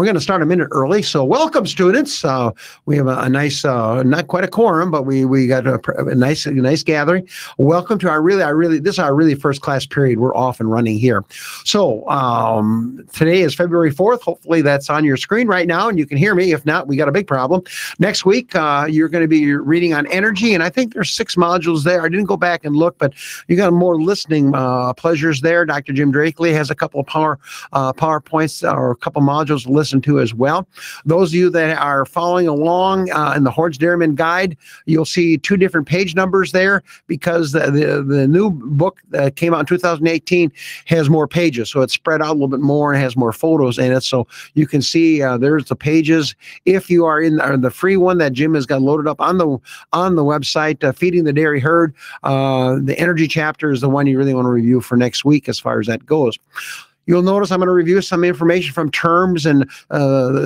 We're going to start a minute early. So welcome, students. We have a nice, not quite a quorum, but we got a nice gathering. Welcome to this is our really first class period. We're off and running here. So today is February 4th. Hopefully that's on your screen right now and you can hear me. If not, we got a big problem. Next week, you're going to be reading on energy, and I think there's 6 modules there. I didn't go back and look, but you got more listening pleasures there. Dr. Jim Drakely has a couple of PowerPoints or a couple modules to listen to as well. Those of you that are following along in the Hutjens Dairyman guide, you'll see 2 different page numbers there because the new book that came out in 2018 has more pages, so it's spread out a little bit more and has more photos in it. So you can see there's the pages. If you are in the free one that Jim has got loaded up on the website, Feeding the Dairy Herd, the energy chapter is the one you really want to review for next week as far as that goes. You'll notice I'm going to review some information from terms, and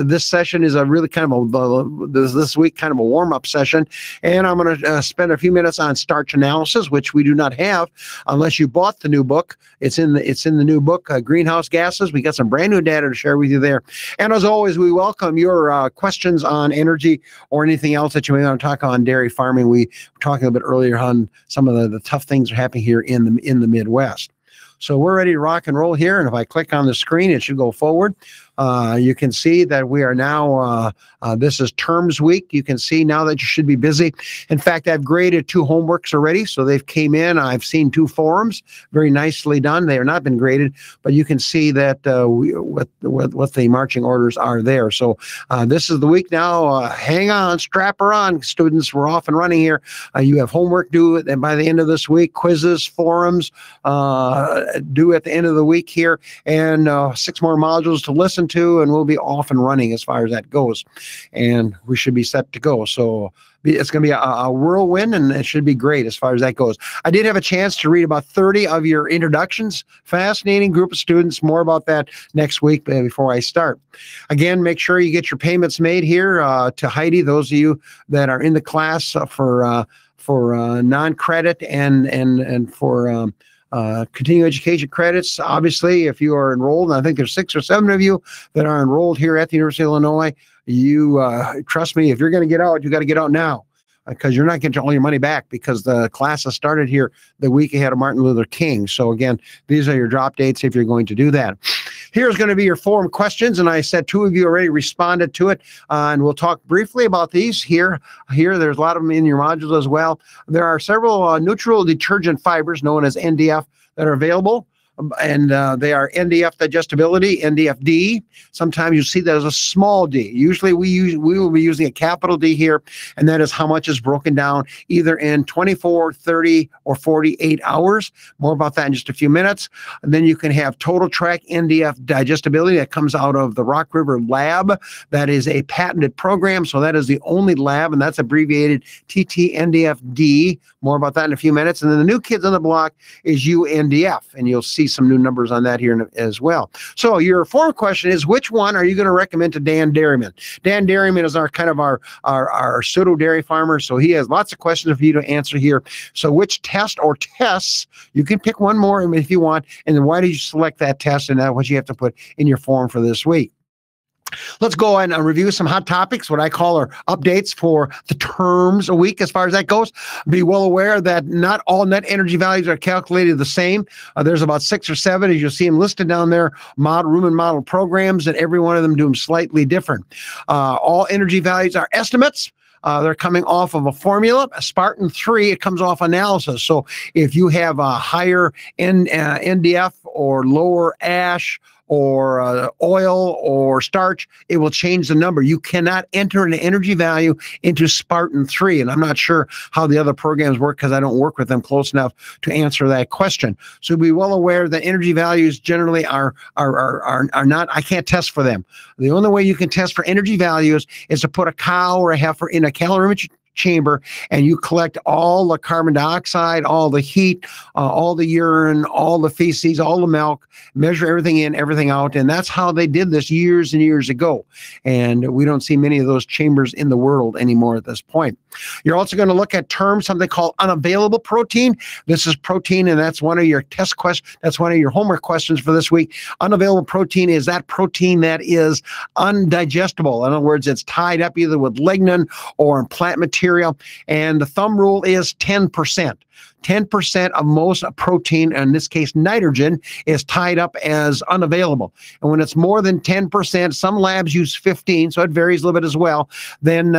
this session is a really kind of this week kind of a warm-up session, and I'm going to spend a few minutes on starch analysis, which we do not have unless you bought the new book. It's in the new book, Greenhouse Gases. We got some brand new data to share with you there, and as always, we welcome your questions on energy or anything else that you may want to talk on dairy farming. We were talking a bit earlier on some of the tough things that are happening here in the Midwest. So we're ready to rock and roll here, and if I click on the screen, it should go forward. You can see that we are now, this is terms week. You can see now that you should be busy. In fact, I've graded 2 homeworks already, so they've came in. I've seen 2 forums, very nicely done. They have not been graded, but you can see that what the marching orders are there. So this is the week now. Hang on, strap her on, students. We're off and running here. You have homework due and by the end of this week, quizzes, forums due at the end of the week here, and 6 more modules to listen to, and we'll be off and running as far as that goes, and we should be set to go. So it's going to be a whirlwind, and it should be great as far as that goes. I did have a chance to read about 30 of your introductions. Fascinating group of students. More about that next week before I start. Again, make sure you get your payments made here to Heidi. Those of you that are in the class for non-credit and for continuing education credits. Obviously, if you are enrolled, and I think there's 6 or 7 of you that are enrolled here at the University of Illinois, you trust me, if you're going to get out, you got to get out now, because you're not getting all your money back, because the classes started here the week ahead of Martin Luther King. So again, these are your drop dates if you're going to do that. Here's going to be your forum questions, and I said 2 of you already responded to it, and we'll talk briefly about these here. There's a lot of them in your modules as well. There are several neutral detergent fibers known as NDF that are available. And they are NDF digestibility, NDFD. Sometimes you see that as a small d. Usually we will be using a capital D here, and that is how much is broken down either in 24, 30, or 48 hours. More about that in just a few minutes. And then you can have Total Track NDF digestibility that comes out of the Rock River Lab. That is a patented program, so that is the only lab, and that's abbreviated TT-NDFD. More about that in a few minutes. And then the new kids on the block is UNDF, and you'll see some new numbers on that here as well. So your forum question is, which one are you going to recommend to Dan Dairyman? Dan Dairyman is our pseudo dairy farmer, so he has lots of questions for you to answer here. So which test or tests, you can pick one more if you want, and then why did you select that test, and that's what you have to put in your form for this week. Let's go and review some hot topics, what I call our updates for the terms a week as far as that goes. Be well aware that not all net energy values are calculated the same. There's about 6 or 7, as you'll see them listed down there, Rumen model programs, and every one of them do them slightly different. All energy values are estimates. They're coming off of a formula. Spartan 3, it comes off analysis. So if you have a higher NDF or lower ash or oil or starch, it will change the number. You cannot enter an energy value into Spartan 3. And I'm not sure how the other programs work because I don't work with them close enough to answer that question. So be well aware that energy values generally are not, I can't test for them. The only way you can test for energy values is to put a cow or a heifer in a calorimetric chamber, and you collect all the carbon dioxide, all the heat, all the urine, all the feces, all the milk, measure everything in, everything out. And that's how they did this years and years ago. And we don't see many of those chambers in the world anymore at this point. You're also going to look at terms, something called unavailable protein. This is protein, and that's one of your test questions. That's one of your homework questions for this week. Unavailable protein is that protein that is undigestible. In other words, it's tied up either with lignin or in plant material. And the thumb rule is 10%. 10% of most protein, in this case nitrogen, is tied up as unavailable. And when it's more than 10%, some labs use 15, so it varies a little bit as well, then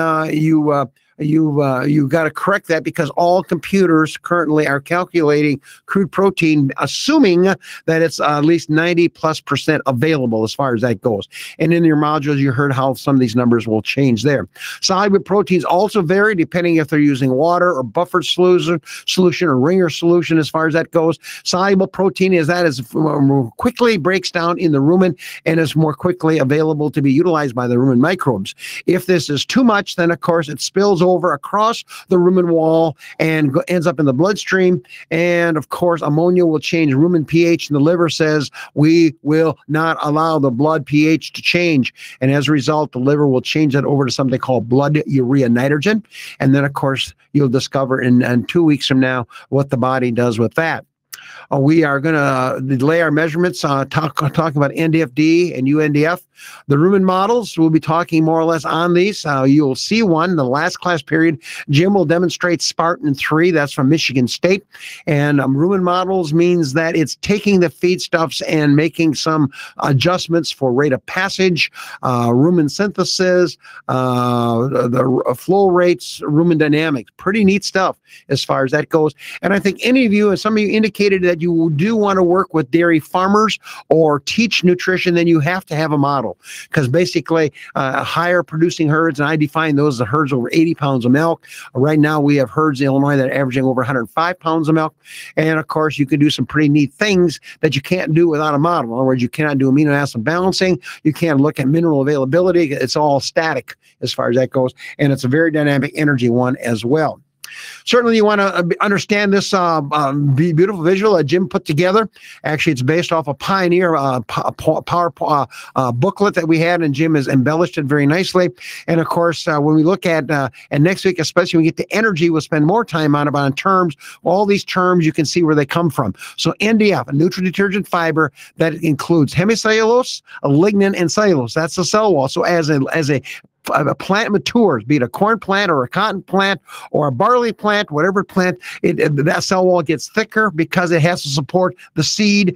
you got to correct that, because all computers currently are calculating crude protein, assuming that it's at least 90+% available as far as that goes. And in your modules, you heard how some of these numbers will change there. Soluble proteins also vary depending if they're using water or buffered solution or Ringer solution as far as that goes. Soluble protein is that is more quickly breaks down in the rumen and is more quickly available to be utilized by the rumen microbes. If this is too much, then of course it spills over across the rumen wall and ends up in the bloodstream. And of course, ammonia will change rumen pH, and the liver says we will not allow the blood pH to change. And as a result, the liver will change that over to something called blood urea nitrogen. And then, of course, you'll discover in 2 weeks from now what the body does with that. We are going to delay our measurements, talking about NDFD and UNDF. The rumen models, we'll be talking more or less on these. You'll see one in the last class period. Jim will demonstrate Spartan 3. That's from Michigan State. And rumen models means that it's taking the feedstuffs and making some adjustments for rate of passage, rumen synthesis, the flow rates, rumen dynamics. Pretty neat stuff as far as that goes. And I think any of you, and some of you indicated that you do want to work with dairy farmers or teach nutrition, then you have to have a model, because basically higher producing herds, and I define those as herds over 80 pounds of milk. Right now we have herds in Illinois that are averaging over 105 pounds of milk. And of course, you can do some pretty neat things that you can't do without a model. In other words, you cannot do amino acid balancing. You can't look at mineral availability. It's all static as far as that goes. And it's a very dynamic energy one as well. Certainly, you want to understand this beautiful visual that Jim put together. Actually, it's based off a Pioneer power booklet that we had, and Jim has embellished it very nicely. And of course, when we look at, and next week, especially when we get to energy, we'll spend more time on about terms. All these terms, you can see where they come from. So NDF, a neutral detergent fiber that includes hemicellulose, lignin, and cellulose. That's the cell wall. So as a plant matures, be it a corn plant or a cotton plant or a barley plant, whatever plant, that cell wall gets thicker because it has to support the seed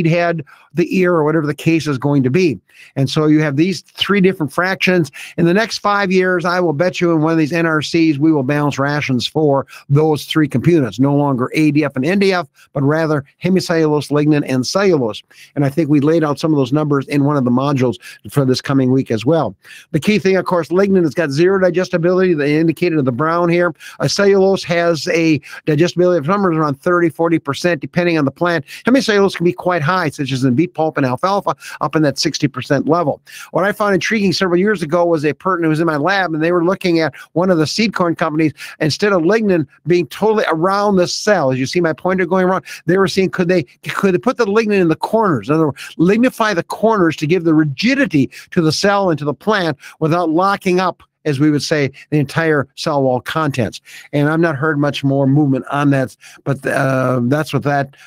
head, the ear, or whatever the case is going to be. And so you have these three different fractions. In the next 5 years, I will bet you in one of these NRCs, we will balance rations for those three components, no longer ADF and NDF, but rather hemicellulose, lignin, and cellulose. And I think we laid out some of those numbers in one of the modules for this coming week as well. The key thing, of course, lignin has got zero digestibility, they indicated in the brown here. Cellulose has a digestibility of numbers around 30–40%, depending on the plant. Hemicellulose can be quite high, such as in beet pulp and alfalfa, up in that 60% level. What I found intriguing several years ago was a person who was in my lab, and they were looking at one of the seed corn companies. Instead of lignin being totally around the cell, as you see my pointer going around, they were seeing could they put the lignin in the corners, in other words, lignify the corners to give the rigidity to the cell and to the plant without locking up, as we would say, the entire cell wall contents. And I've not heard much more movement on that, but that's what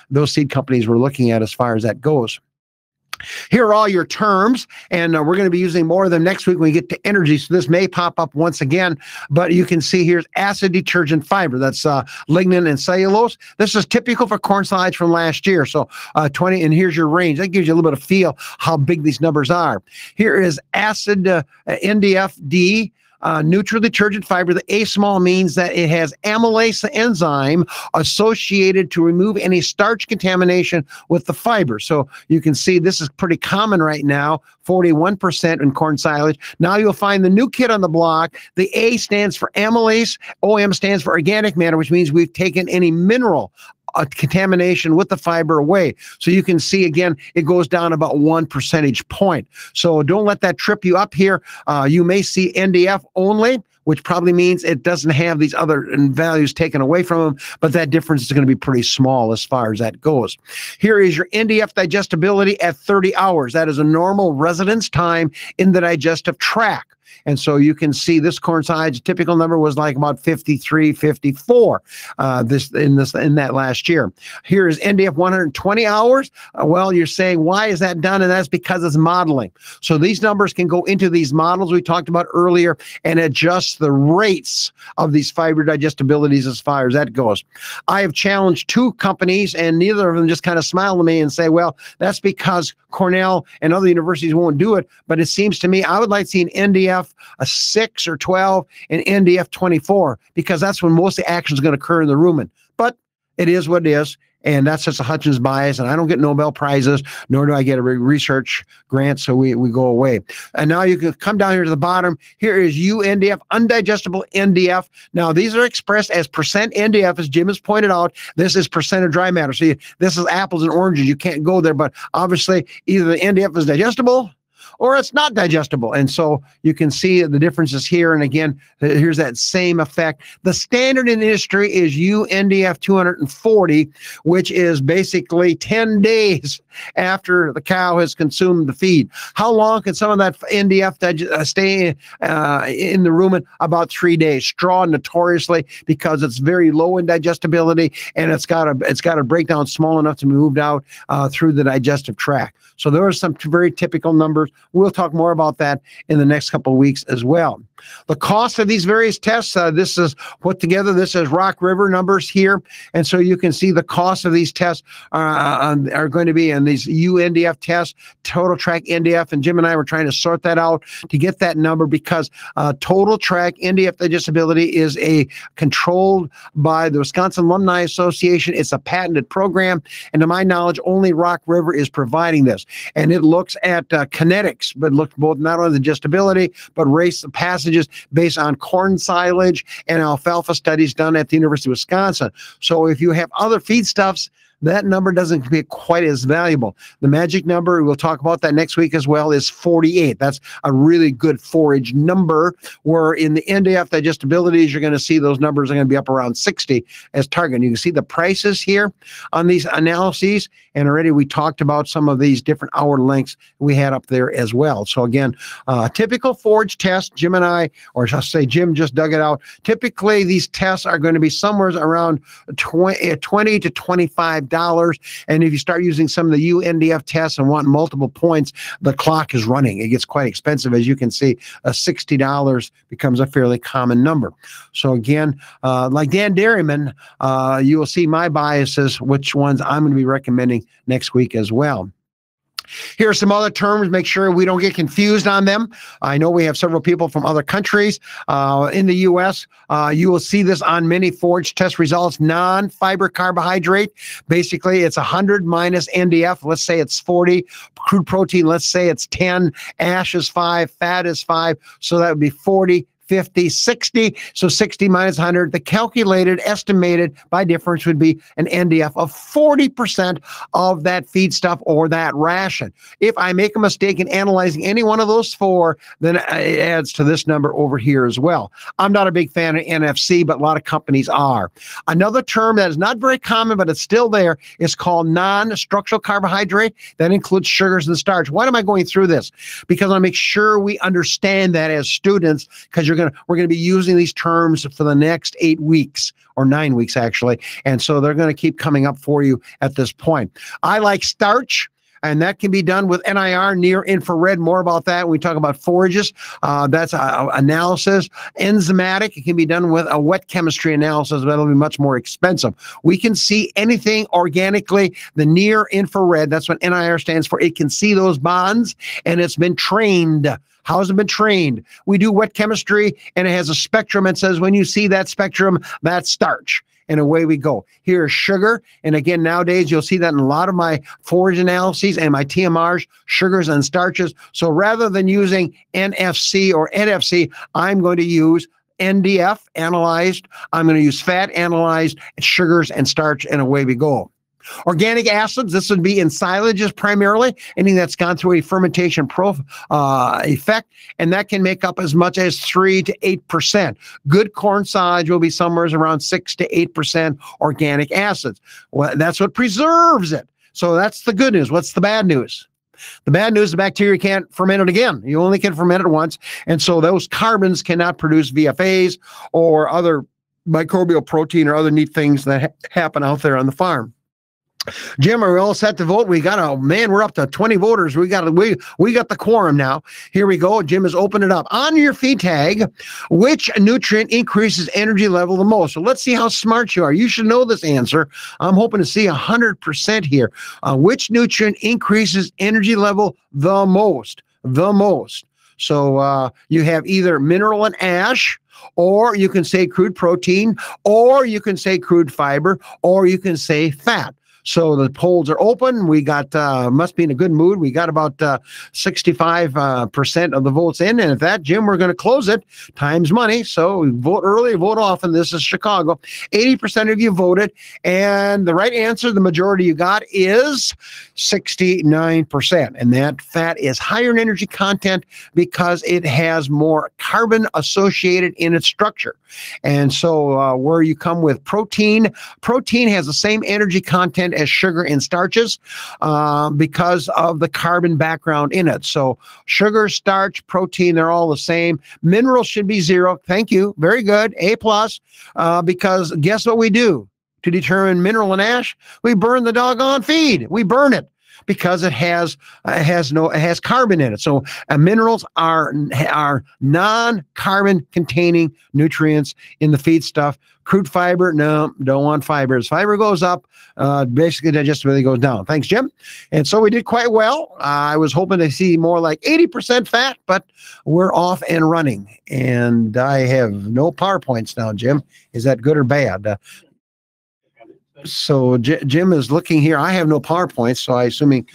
those seed companies were looking at as far as that goes. Here are all your terms, and we're going to be using more of them next week when we get to energy, so this may pop up once again, but you can see here's acid detergent fiber. That's lignin and cellulose. This is typical for corn silage from last year, so 20, and here's your range. That gives you a little bit of feel how big these numbers are. Here is acid NDFD, neutral detergent fiber. The A small means that it has amylase enzyme associated to remove any starch contamination with the fiber. So you can see this is pretty common right now, 41% in corn silage. Now you'll find the new kid on the block. The A stands for amylase, OM stands for organic matter, which means we've taken any mineral contamination with the fiber away. So you can see, again, it goes down about 1 percentage point. So don't let that trip you up here. You may see NDF only, which probably means it doesn't have these other values taken away from them, but that difference is going to be pretty small as far as that goes. Here is your NDF digestibility at 30 hours. That is a normal residence time in the digestive tract. And so you can see this coincides. Typical number was like about 53, 54 in that last year. Here is NDF 120 hours. Well, you're saying, why is that done? And that's because it's modeling. So these numbers can go into these models we talked about earlier and adjust the rates of these fiber digestibilities as far as that goes. I have challenged 2 companies, and neither of them just kind of smile at me and say, well, that's because Cornell and other universities won't do it. But it seems to me I would like to see an NDF a 6 or 12 and NDF 24, because that's when most of the action is going to occur in the rumen. But it is what it is. And that's just a Hutjens bias, and I don't get Nobel Prizes, nor do I get a research grant, so we go away. And now you can come down here to the bottom. Here is UNDF, undigestible NDF. Now, these are expressed as percent NDF, as Jim has pointed out. This is percent of dry matter. So this is apples and oranges. You can't go there, but obviously either the NDF is digestible or it's not digestible. And so you can see the differences here. And again, here's that same effect. The standard in industry is UNDF 240, which is basically 10 days after the cow has consumed the feed. How long can some of that NDF stay in the rumen? About 3 days. Straw notoriously, because it's very low in digestibility, and it's got a breakdown small enough to be moved out through the digestive tract. So there are some very typical numbers. We'll talk more about that in the next couple of weeks as well. The cost of these various tests, this is put together. This is Rock River numbers here. And so you can see the cost of these tests are going to be in these UNDF tests, total tract NDF. And Jim and I were trying to sort that out to get that number, because total tract NDF digestibility is controlled by the Wisconsin Alumni Association. It's a patented program. And to my knowledge, only Rock River is providing this. And it looks at kinetics, but looks both not only the digestibility, but race passages based on corn silage and alfalfa studies done at the University of Wisconsin. So if you have other feedstuffs, that number doesn't be quite as valuable. The magic number, we'll talk about that next week as well, is 48. That's a really good forage number, where in the NDF digestibilities, you're going to see those numbers are going to be up around 60 as target. And you can see the prices here on these analyses, and already we talked about some of these different hour lengths we had up there as well. So again, typical forage test, Jim and I, or I say Jim just dug it out. Typically, these tests are going to be somewhere around 20 to $25. And if you start using some of the UNDF tests and want multiple points, the clock is running. It gets quite expensive. As you can see, $60 becomes a fairly common number. So again, like Dan Dairyman, you will see my biases, which ones I'm going to be recommending next week as well. Here are some other terms. Make sure we don't get confused on them. I know we have several people from other countries. In the U.S., you will see this on many forage test results. Non-fiber carbohydrate, basically it's 100 minus NDF. Let's say it's 40. Crude protein, let's say it's 10. Ash is 5. Fat is 5. So that would be 40. 50, 60, so 60 minus 100. The calculated, estimated by difference would be an NDF of 40% of that feedstuff or that ration. If I make a mistake in analyzing any one of those 4, then it adds to this number over here as well. I'm not a big fan of NFC, but a lot of companies are. Another term that is not very common, but it's still there, is called non-structural carbohydrate. That includes sugars and starch. Why am I going through this? Because I want to make sure we understand that as students, because we're going to be using these terms for the next 8 weeks, or 9 weeks actually, and so they're going to keep coming up for you at this point. I like starch, and that can be done with NIR, near infrared. More about that when we talk about forages. That's analysis. Enzymatic, it can be done with a wet chemistry analysis, but it'll be much more expensive. We can see anything organically. The near infrared, that's what NIR stands for. It can see those bonds, and it's been trained. How has it been trained? We do wet chemistry, and it has a spectrum and says, when you see that spectrum, that's starch. And away we go. Here's sugar. And again, nowadays, you'll see that in a lot of my forage analyses and my TMRs, sugars and starches. So rather than using NFC or NFC, I'm going to use NDF analyzed. I'm going to use fat analyzed, sugars and starch, and away we go. Organic acids, this would be in silages primarily, anything that's gone through a fermentation effect, and that can make up as much as 3 to 8%. Good corn silage will be somewhere around 6 to 8% organic acids. Well, that's what preserves it. So that's the good news. What's the bad news? The bad news, the bacteria can't ferment it again. You only can ferment it once, and so those carbons cannot produce VFAs or other microbial protein or other neat things that happen out there on the farm. Jim, are we all set to vote? We got we're up to 20 voters. We got the quorum now. Here we go. Jim has opened it up. On your feed tag, which nutrient increases energy level the most? So let's see how smart you are. You should know this answer. I'm hoping to see 100% here. Which nutrient increases energy level the most? The most. So you have either mineral and ash, or you can say crude protein, or you can say crude fiber, or you can say fat. So the polls are open. We got, must be in a good mood. We got about 65% of the votes in. And at that, Jim, we're going to close it. Time's money. So vote early, vote often. This is Chicago. 80% of you voted. And the right answer, the majority you got, is 69%. And that fat is higher in energy content because it has more carbon associated in its structure. And so where you come with protein, protein has the same energy content as sugar and starches because of the carbon background in it. So sugar, starch, protein, they're all the same. Minerals should be 0. Thank you. Very good. A+, because guess what we do to determine mineral and ash? We burn the doggone feed. We burn it, because it has carbon in it. So minerals are non-carbon containing nutrients in the feed stuff. Crude fiber, no, don't want fiber. As fiber goes up, basically digestibility goes down. Thanks, Jim. And so we did quite well. I was hoping to see more like 80% fat, but we're off and running. And I have no PowerPoints now, Jim. Is that good or bad? So Jim is looking here. I have no PowerPoint, so I assuming.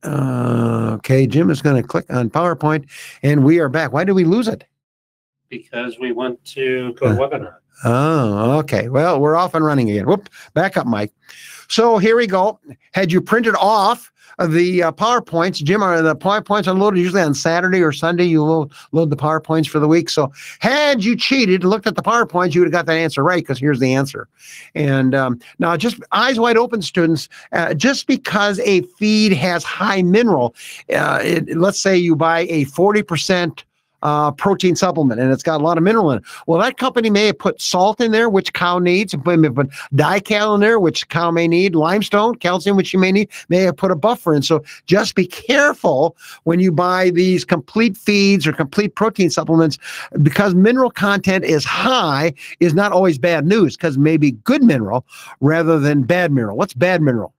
Okay, Jim is going to click on PowerPoint, and we are back. Why did we lose it? Because we went to go webinar. Oh, okay. Well, we're off and running again. Whoop, back up, Mike. So here we go. Had you printed off the PowerPoints, Jim, are the PowerPoints unloaded usually on Saturday or Sunday? You load the PowerPoints for the week. So had you cheated and looked at the PowerPoints, you would have got that answer right, because here's the answer. And now, just eyes wide open, students, just because a feed has high mineral, let's say you buy a 40% protein supplement and it's got a lot of mineral in it. Well, that company may have put salt in there, which cow needs, and put dical in there, which cow may need, limestone, calcium, which you may have put a buffer in. So just be careful when you buy these complete feeds or complete protein supplements, because mineral content is high is not always bad news, because maybe good mineral rather than bad mineral. What's bad mineral?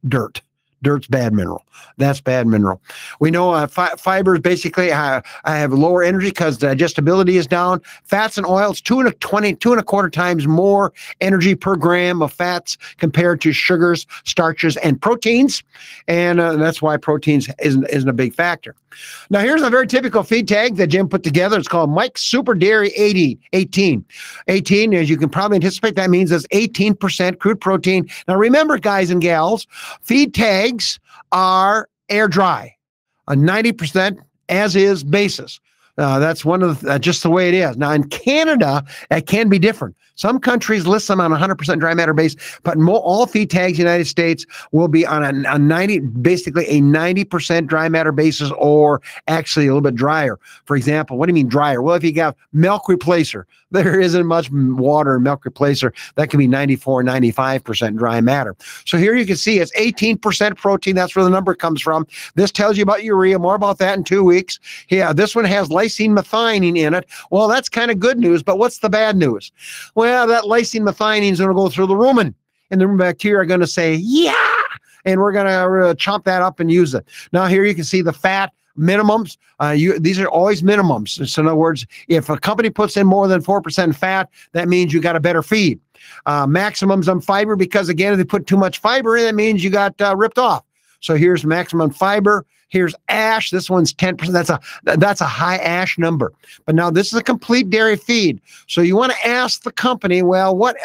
Dirt. Dirt's bad mineral. That's bad mineral. We know fibers basically have lower energy because digestibility is down. Fats and oils, 2.25 times more energy per gram of fats compared to sugars, starches, and proteins. And that's why proteins isn't a big factor. Now, here's a very typical feed tag that Jim put together. It's called Mike's Super Dairy 18. 18, as you can probably anticipate, that means it's 18% crude protein. Now, remember, guys and gals, feed tags are air dry, a 90% as is basis. That's one of just the way it is. Now, in Canada, it can be different. Some countries list them on 100% dry matter base, but all feed tags in the United States will be on basically a 90% dry matter basis, or actually a little bit drier. For example, what do you mean drier? Well, if you got milk replacer, there isn't much water in milk replacer. That can be 94, 95% dry matter. So here you can see it's 18% protein. That's where the number comes from. This tells you about urea. More about that in 2 weeks. Yeah, this one has lysine methionine in it. Well, that's kind of good news, but what's the bad news? Well, that lysine methionine is going to go through the rumen, and the rumen bacteria are going to say, yeah, and we're going to chomp that up and use it. Now, here you can see the fat minimums. These are always minimums. So in other words, if a company puts in more than 4% fat, that means you got a better feed. Maximums on fiber, because again, if they put too much fiber in, that means you got ripped off. So here's maximum fiber. Here's ash. This one's 10%. That's a high ash number. But now this is a complete dairy feed. So you want to ask the company, well, what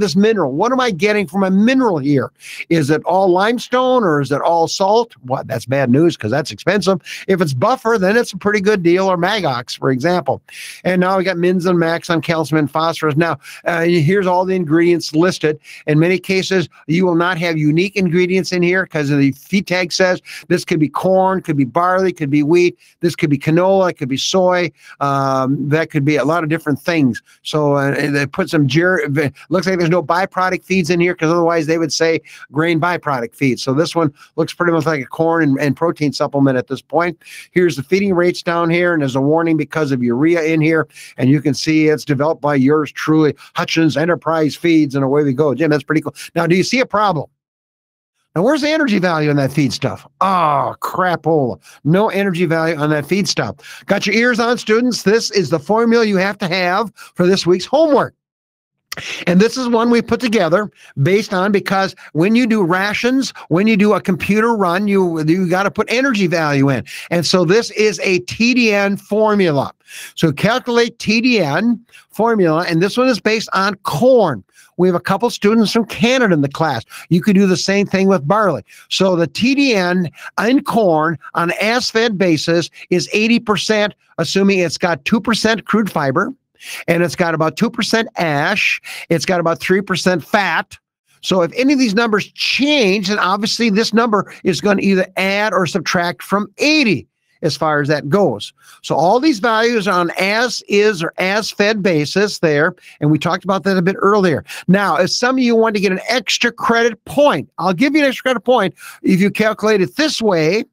this mineral? What am I getting from a mineral here? Is it all limestone or is it all salt? What? That's bad news because that's expensive. If it's buffer, then it's a pretty good deal, or magox, for example. And now we got mins and max on calcium and phosphorus. Now, here's all the ingredients listed. In many cases, you will not have unique ingredients in here because the feed tag says this could be corn, could be barley, could be wheat, this could be canola, it could be soy, that could be a lot of different things. So they put some, looks like there's no byproduct feeds in here because otherwise they would say grain byproduct feeds. So this one looks pretty much like a corn and protein supplement at this point. Here's the feeding rates down here, and there's a warning because of urea in here, and you can see it's developed by yours truly, Hutjens Enterprise Feeds, and away we go. Jim, that's pretty cool. Now, do you see a problem? Now, where's the energy value in that feed stuff? Oh, crapola. No energy value on that feed stuff. Got your ears on, students? This is the formula you have to have for this week's homework. And this is one we put together based on, because when you do rations, when you do a computer run, you got to put energy value in. And so this is a TDN formula. So calculate TDN formula, and this one is based on corn. We have a couple students from Canada in the class. You could do the same thing with barley. So the TDN in corn on an as-fed basis is 80%, assuming it's got 2% crude fiber, and it's got about 2% ash. It's got about 3% fat. So if any of these numbers change, then obviously this number is going to either add or subtract from 80 as far as that goes. So all these values are on as is or as fed basis there. And we talked about that a bit earlier. Now, if some of you want to get an extra credit point, I'll give you an extra credit point if you calculate it this way.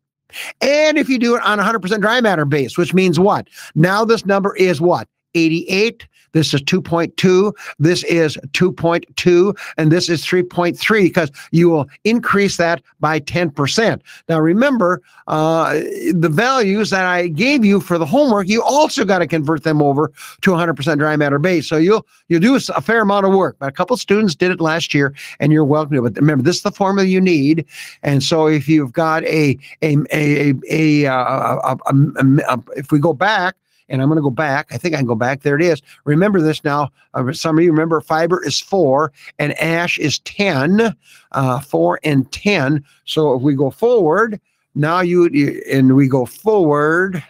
And if you do it on 100% dry matter base, which means what? Now this number is what? 88. This is 2.2. This is 2.2. And this is 3.3, because you will increase that by 10%. Now, remember, the values that I gave you for the homework, you also got to convert them over to 100% dry matter base. So you'll do a fair amount of work. But a couple students did it last year, and you're welcome to it. But remember, this is the formula you need. And so if you've got if we go back, and I'm going to go back. I think I can go back. There it is. Remember this now. Some of you remember fiber is 4 and ash is 10. 4 and 10. So if we go forward, now we go forward,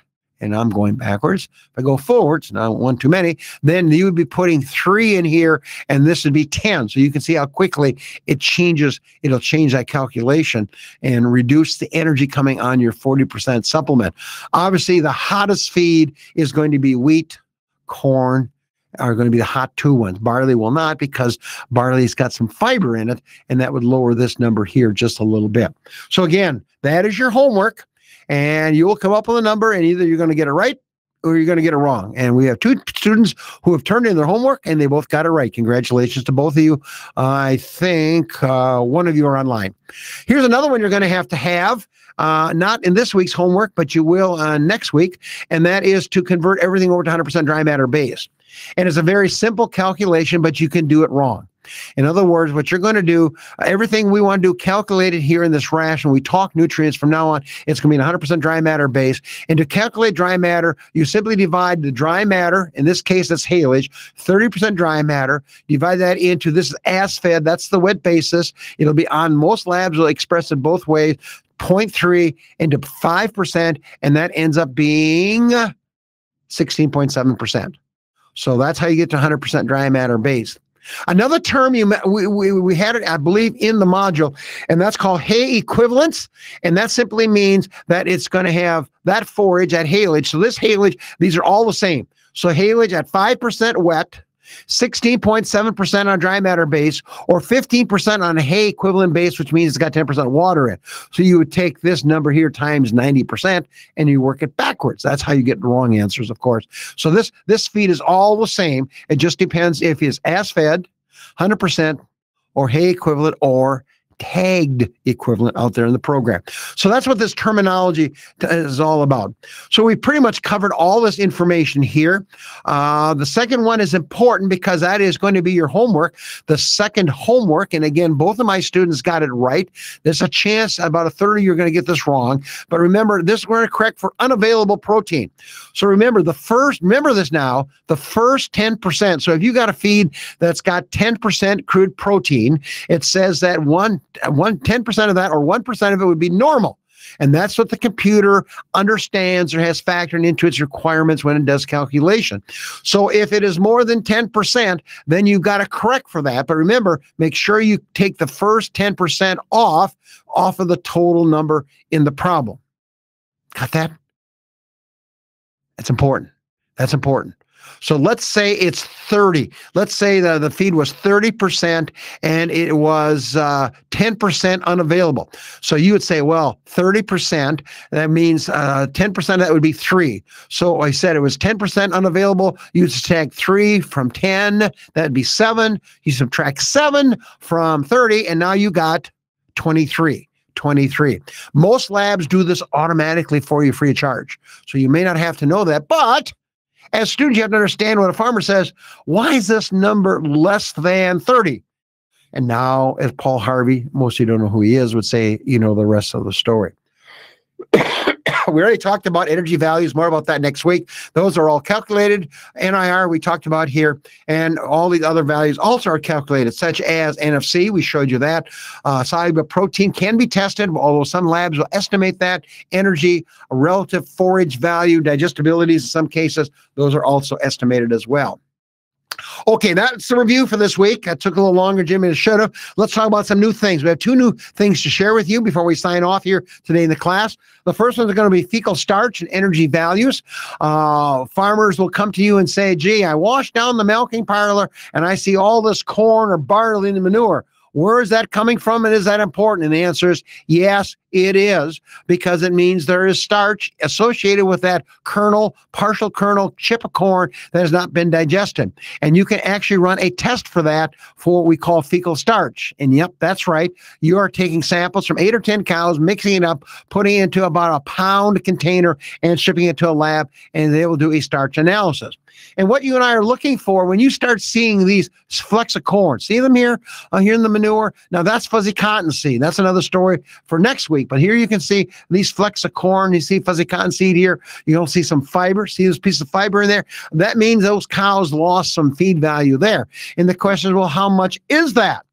and I'm going backwards. If I go forwards, now one too many, then you would be putting 3 in here, and this would be 10. So you can see how quickly it changes. It'll change that calculation and reduce the energy coming on your 40% supplement. Obviously, the hottest feed is going to be wheat, corn, are going to be the hot 2 ones. Barley will not, because barley's got some fiber in it, and that would lower this number here just a little bit. So again, that is your homework. And you will come up with a number, and either you're going to get it right or you're going to get it wrong. And we have 2 students who have turned in their homework, and they both got it right. Congratulations to both of you. I think one of you are online. Here's another one you're going to have, not in this week's homework, but you will next week, and that is to convert everything over to 100% dry matter base. And it's a very simple calculation, but you can do it wrong. In other words, what you're going to do, everything we want to do calculated here in this ration, we talk nutrients from now on, it's going to be an 100% dry matter base. And to calculate dry matter, you simply divide the dry matter, in this case, that's haylage, 30% dry matter, divide that into, this is as fed, that's the wet basis. It'll be on most labs, will express it both ways, 0.3 into 5%, and that ends up being 16.7%. So that's how you get to 100% dry matter base. Another term we had it, I believe, in the module, and that's called hay equivalence. And that simply means that it's going to have that forage, that haylage. So this haylage, these are all the same. So haylage at 5% wet, 16.7% on dry matter base, or 15% on a hay equivalent base, which means it's got 10% water in. So you would take this number here times 90%, and you work it backwards. That's how you get the wrong answers, of course. So this feed is all the same. It just depends if it's as fed, 100%, or hay equivalent, or tagged equivalent out there in the program. So that's what this terminology is all about. So we pretty much covered all this information here. The second one is important because that is going to be your homework. The second homework, and again, both of my students got it right. There's a chance about a third of you are going to get this wrong. But remember, this we're going to correct for unavailable protein. So remember this now, the first 10%. So if you got a feed that's got 10% crude protein, it says that 10% of that or 1% of it would be normal. And that's what the computer understands or has factored into its requirements when it does calculation. So if it is more than 10%, then you've got to correct for that. But remember, make sure you take the first 10% off of the total number in the problem. Got that? That's important. That's important. So let's say it's 30. Let's say the feed was 30% and it was 10% unavailable. So you would say, well, 30%, that means 10% of that would be 3. So I said it was 10% unavailable. You subtract 3 from 10, that'd be 7. You subtract 7 from 30, and now you got 23. Most labs do this automatically for you free of charge. So you may not have to know that, but as students, you have to understand when a farmer says, why is this number less than 30? And now, as Paul Harvey, most of you don't know who he is, would say, you know the rest of the story. We already talked about energy values, more about that next week. Those are all calculated. NIR, we talked about here, and all these other values also are calculated, such as NFC, we showed you that. Soluble protein can be tested, although some labs will estimate that. Energy, a relative forage value, digestibilities in some cases, those are also estimated as well. Okay, that's the review for this week. That took a little longer, Jimmy, than it should have. Let's talk about some new things. We have 2 new things to share with you before we sign off here today in the class. The first one is going to be fecal starch and energy values. Farmers will come to you and say, gee, I washed down the milking parlor and I see all this corn or barley in the manure. Where is that coming from, and is that important? And the answer is yes, it is, because it means there is starch associated with that kernel, partial kernel, chip of corn that has not been digested. And you can actually run a test for that for what we call fecal starch. And yep, that's right. You are taking samples from 8 or 10 cows, mixing it up, putting it into about a pound container and shipping it to a lab, and they will do a starch analysis. And what you and I are looking for when you start seeing these flecks of corn, see them here, here in the manure. Now that's fuzzy cottonseed. That's another story for next week. But here you can see these flecks of corn. You see fuzzy cottonseed here. You don't see some fiber. See this piece of fiber in there? That means those cows lost some feed value there. And the question is, well, how much is that?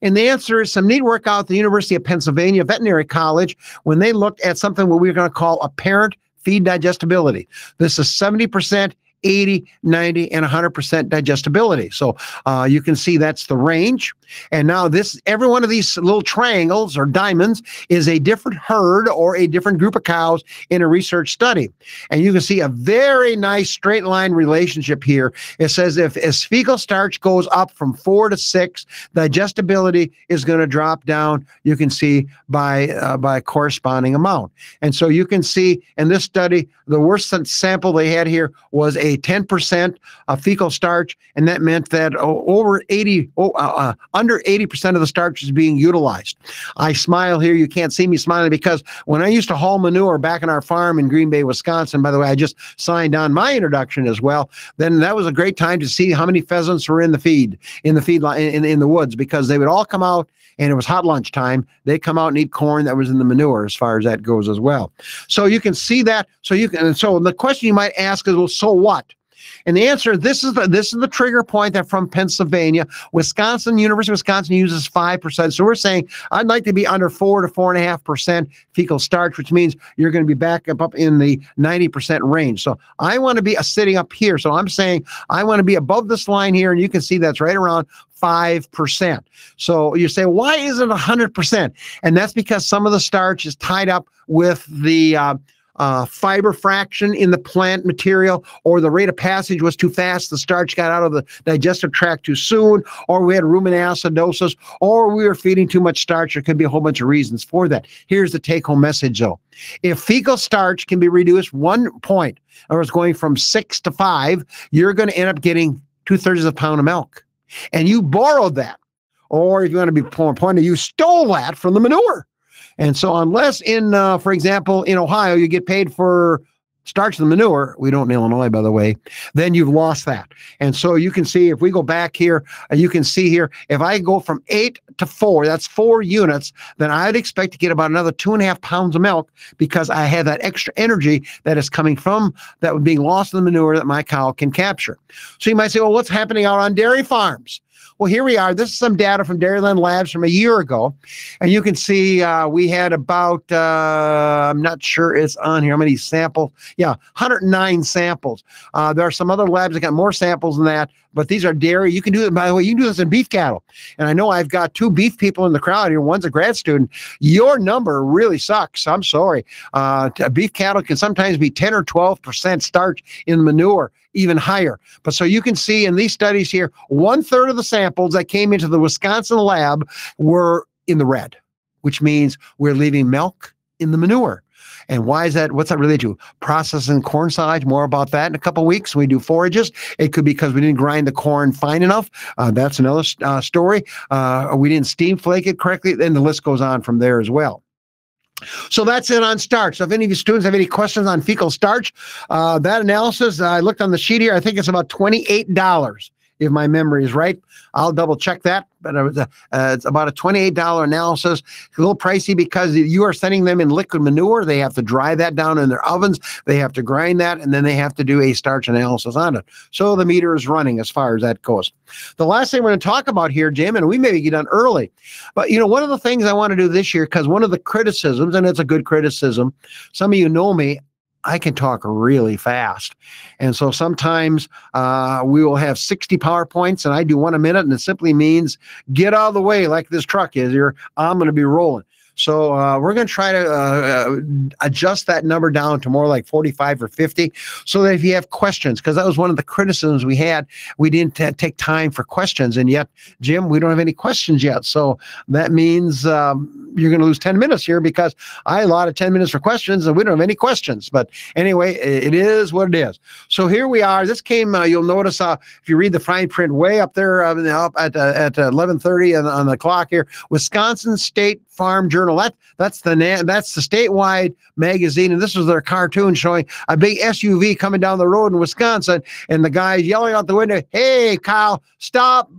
And the answer is some neat work out at the University of Pennsylvania Veterinary College when they looked at something what we're going to call apparent feed digestibility. This is 70%. 80, 90, and 100% digestibility. So you can see that's the range. And now every one of these little triangles or diamonds is a different herd or a different group of cows in a research study. And you can see a very nice straight line relationship here. It says as fecal starch goes up from 4 to 6, digestibility is going to drop down, you can see, by a corresponding amount. And so you can see in this study, the worst sample they had here was a 10% fecal starch, and that meant that under 80% of the starch is being utilized. I smile here. You can't see me smiling because when I used to haul manure back in our farm in Green Bay, Wisconsin, by the way, I just signed on my introduction as well. Then that was a great time to see how many pheasants were in the feed in the woods, because they would all come out. And it was hot lunch time. They come out and eat corn that was in the manure, as far as that goes as well. So you can see that. So the question you might ask is, well, so what? And the answer, this is the trigger point that from Pennsylvania, University of Wisconsin uses 5%. So we're saying I'd like to be under 4 to 4.5% fecal starch, which means you're going to be back up in the 90% range. So I want to be sitting up here. So I'm saying I want to be above this line here, and you can see that's right around 5%. So you say, why isn't it 100%? And that's because some of the starch is tied up with the fiber fraction in the plant material, or the rate of passage was too fast, the starch got out of the digestive tract too soon, or we had rumen acidosis, or we were feeding too much starch. There could be a whole bunch of reasons for that. Here's the take-home message, though. If fecal starch can be reduced 1 point, or it's going from 6 to 5, you're going to end up getting 2/3 of a pound of milk. And you borrowed that. Or if you want to be pointed, you stole that from the manure. And so unless for example, in Ohio, you get paid for starch the manure, we don't in Illinois, by the way, then you've lost that. And so you can see, if we go back here, you can see here, if I go from 8 to 4, that's 4 units, then I'd expect to get about another 2.5 pounds of milk, because I have that extra energy that is coming from that being lost in the manure that my cow can capture. So you might say, well, what's happening out on dairy farms? Well, here we are. This is some data from Dairyland Labs from a year ago. And you can see we had about, I'm not sure it's on here, how many samples? Yeah, 109 samples. There are some other labs that got more samples than that, but these are dairy. You can do it, by the way, you can do this in beef cattle. And I know I've got 2 beef people in the crowd here. One's a grad student. Your number really sucks. I'm sorry. Beef cattle can sometimes be 10 or 12% starch in manure, even higher. But so you can see in these studies here, 1/3 of the samples that came into the Wisconsin lab were in the red, which means we're leaving milk in the manure. And why is that? What's that related to? Processing corn silage. More about that in a couple of weeks. We do forages. It could be because we didn't grind the corn fine enough. That's another story. We didn't steam flake it correctly. Then the list goes on from there as well. So that's it on starch. So if any of you students have any questions on fecal starch, that analysis, I looked on the sheet here, I think it's about $28, if my memory is right. I'll double check that, but it's about a $28 analysis. It's a little pricey because you are sending them in liquid manure. They have to dry that down in their ovens. They have to grind that, and then they have to do a starch analysis on it. So the meter is running as far as that goes. The last thing we're going to talk about here, Jim, and we maybe get done early, but one of the things I want to do this year, because one of the criticisms, and it's a good criticism, some of you know me, I can talk really fast. And so sometimes we will have 60 PowerPoints and I do 1 a minute, and it simply means get out of the way like this truck is here. I'm going to be rolling. So we're going to try to adjust that number down to more like 45 or 50, so that if you have questions, because that was one of the criticisms we had, we didn't take time for questions. And yet, Jim, we don't have any questions yet. So that means you're going to lose 10 minutes here, because I allotted 10 minutes for questions and we don't have any questions. But anyway, it is what it is. So here we are. This came, you'll notice if you read the fine print way up there up at 11:30 on the clock here, Wisconsin State Farm Journal. That's the statewide magazine, and this was their cartoon showing a big SUV coming down the road in Wisconsin, and the guy yelling out the window, "Hey, Kyle, stop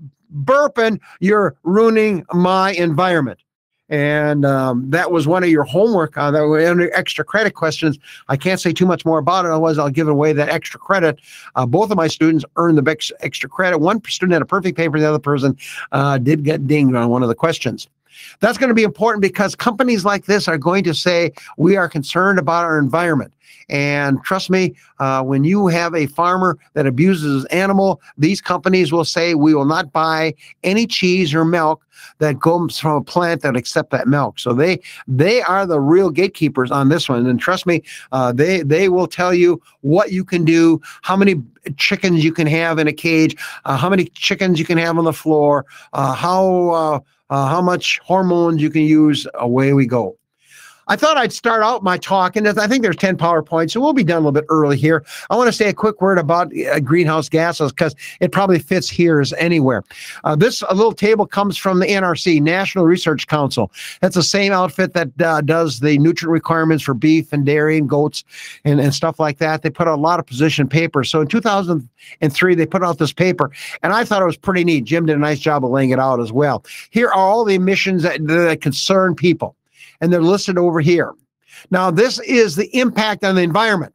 burping! You're ruining my environment." And that was one of your homework. That were under extra credit questions. I can't say too much more about it, otherwise I'll give away that extra credit. Both of my students earned the extra credit. One student had a perfect paper, the other person did get dinged on one of the questions. That's going to be important, because companies like this are going to say, we are concerned about our environment. And trust me, when you have a farmer that abuses his animal, these companies will say, we will not buy any cheese or milk that comes from a plant that accept that milk. So they are the real gatekeepers on this one. And trust me, they will tell you what you can do, how many chickens you can have in a cage, how many chickens you can have on the floor, how much hormones you can use. Away we go. I thought I'd start out my talk, and I think there's 10 PowerPoints, so we'll be done a little bit early here. I want to say a quick word about greenhouse gases, because it probably fits here as anywhere. This little table comes from the NRC, National Research Council. That's the same outfit that does the nutrient requirements for beef and dairy and goats and stuff like that. They put out a lot of position papers. So in 2003, they put out this paper, and I thought it was pretty neat. Jim did a nice job of laying it out as well. Here are all the emissions that concern people, and they're listed over here. Now, this is the impact on the environment.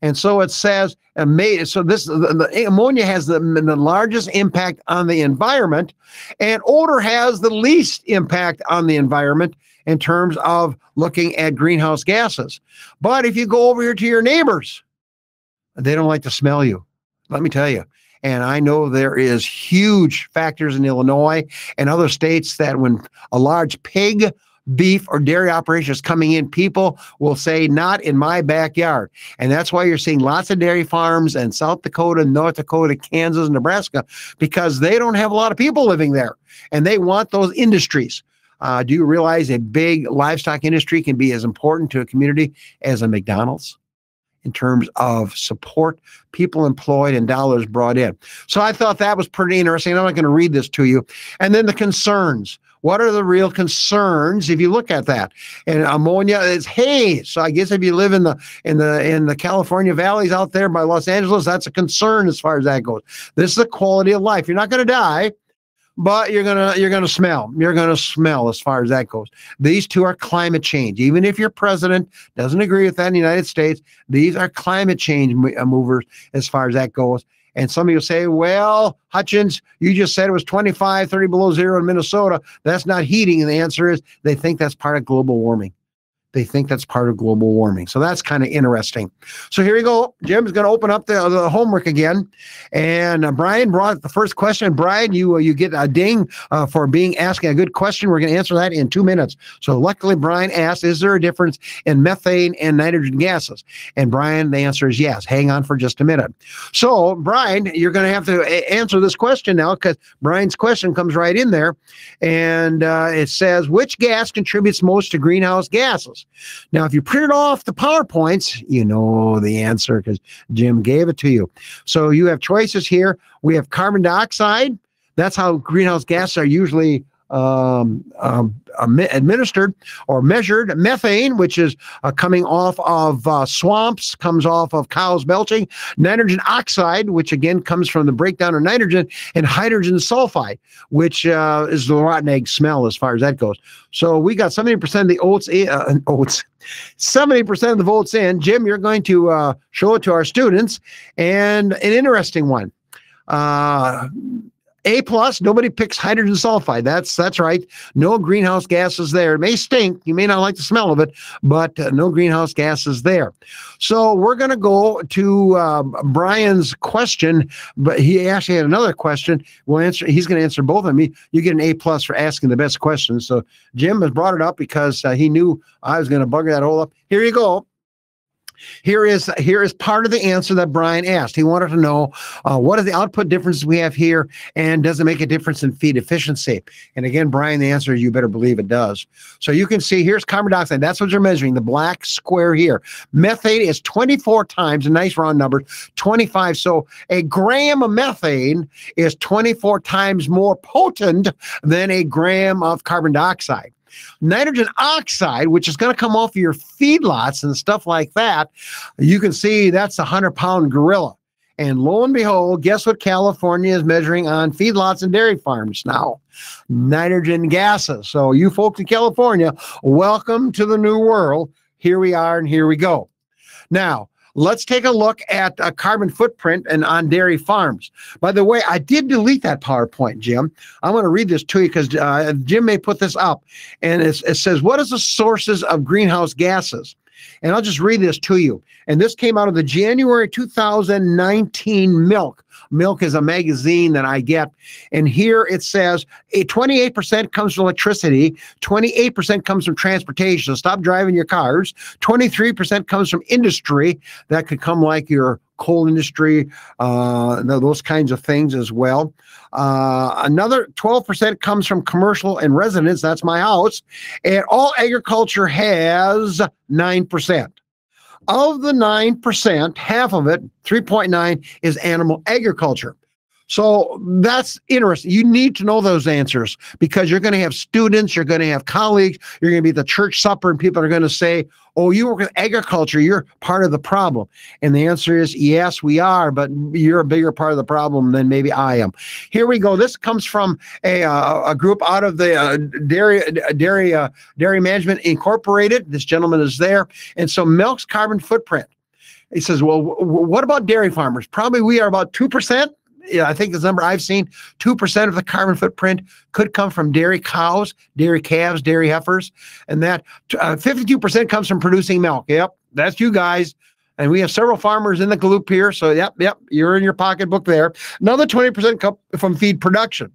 And so it says, so the ammonia has the largest impact on the environment, and odor has the least impact on the environment in terms of looking at greenhouse gases. But if you go over here to your neighbors, they don't like to smell you. Let me tell you. And I know there is huge factors in Illinois and other states that when a large pig, beef, or dairy operation is coming in, people will say, not in my backyard. And that's why you're seeing lots of dairy farms in South Dakota, North Dakota, Kansas, Nebraska, because they don't have a lot of people living there, and they want those industries. Do you realize a big livestock industry can be as important to a community as a McDonald's? in terms of support, people employed, and dollars brought in. So I thought that was pretty interesting. I'm not going to read this to you. And then the concerns. What are the real concerns if you look at that? And ammonia is haze. So I guess if you live in the California valleys out there by Los Angeles, that's a concern as far as that goes. This is the quality of life. You're not going to die, but you're gonna smell. You're gonna smell as far as that goes. These two are climate change. Even if your president doesn't agree with that in the United States, these are climate change movers as far as that goes. And some of you say, well, Hutjens, you just said it was 25, 30 below zero in Minnesota. That's not heating. And the answer is they think that's part of global warming. They think that's part of global warming. So that's kind of interesting. So here we go. Jim's going to open up the homework again. And Brian brought the first question. Brian, you get a ding for asking a good question. We're going to answer that in 2 minutes. So luckily, Brian asked, is there a difference in methane and nitrogen gases? And Brian, the answer is yes. Hang on for just a minute. So Brian, you're going to have to answer this question now because Brian's question comes right in there. And it says, which gas contributes most to greenhouse gases? Now, if you print off the PowerPoints, you know the answer because Jim gave it to you. So you have choices here. We have carbon dioxide. That's how greenhouse gases are usually administered or measured. Methane, which is coming off of swamps, comes off of cows belching. Nitrogen oxide, which again comes from the breakdown of nitrogen. And hydrogen sulfide, which is the rotten egg smell as far as that goes. So we got 70% of the 70% of the votes in. Jim, you're going to show it to our students. And an interesting one. A+, nobody picks hydrogen sulfide. That's right. No greenhouse gases there. It may stink. You may not like the smell of it, but no greenhouse gases there. So we're going to go to Brian's question, but he actually had another question. He's going to answer both of them. You get an A+ for asking the best questions. So Jim has brought it up because he knew I was going to bugger that all up. Here you go. Here is part of the answer that Brian asked. He wanted to know what are the output differences we have here, and does it make a difference in feed efficiency? And again, Brian, the answer is you better believe it does. So you can see here's carbon dioxide. That's what you're measuring, the black square here. Methane is 24 times, a nice round number, 25. So a gram of methane is 24 times more potent than a gram of carbon dioxide. Nitrogen oxide, which is going to come off of your feedlots and stuff like that, you can see that's a 100-pound gorilla. And lo and behold, guess what California is measuring on feedlots and dairy farms now? Nitrogen gases. So you folks in California, welcome to the new world. Here we are and here we go. Now, let's take a look at a carbon footprint and on dairy farms. By the way, I did delete that PowerPoint, Jim. I'm going to read this to you because Jim may put this up. And it says, what is the sources of greenhouse gases? And I'll just read this to you. And this came out of the January 2019 Milk. Milk is a magazine that I get. And here it says 28% comes from electricity, 28% comes from transportation. So stop driving your cars. 23% comes from industry. That could come like your coal industry, those kinds of things as well. Another 12% comes from commercial and residence. That's my house. And all agriculture has 9%. Of the 9%, half of it, 3.9, is animal agriculture. So that's interesting. You need to know those answers because you're going to have students, you're going to have colleagues, you're going to be at the church supper, and people are going to say, oh, you work with agriculture, you're part of the problem. And the answer is, yes, we are, but you're a bigger part of the problem than maybe I am. Here we go. This comes from a group out of the Dairy Management Incorporated. This gentleman is there. And so milk's carbon footprint. He says, well, what about dairy farmers? Probably we are about 2%. Yeah, I think the number I've seen, 2% of the carbon footprint could come from dairy cows, dairy calves, dairy heifers, and that 52% comes from producing milk. Yep, that's you guys. And we have several farmers in the group here. So, yep, you're in your pocketbook there. Another 20% come from feed production.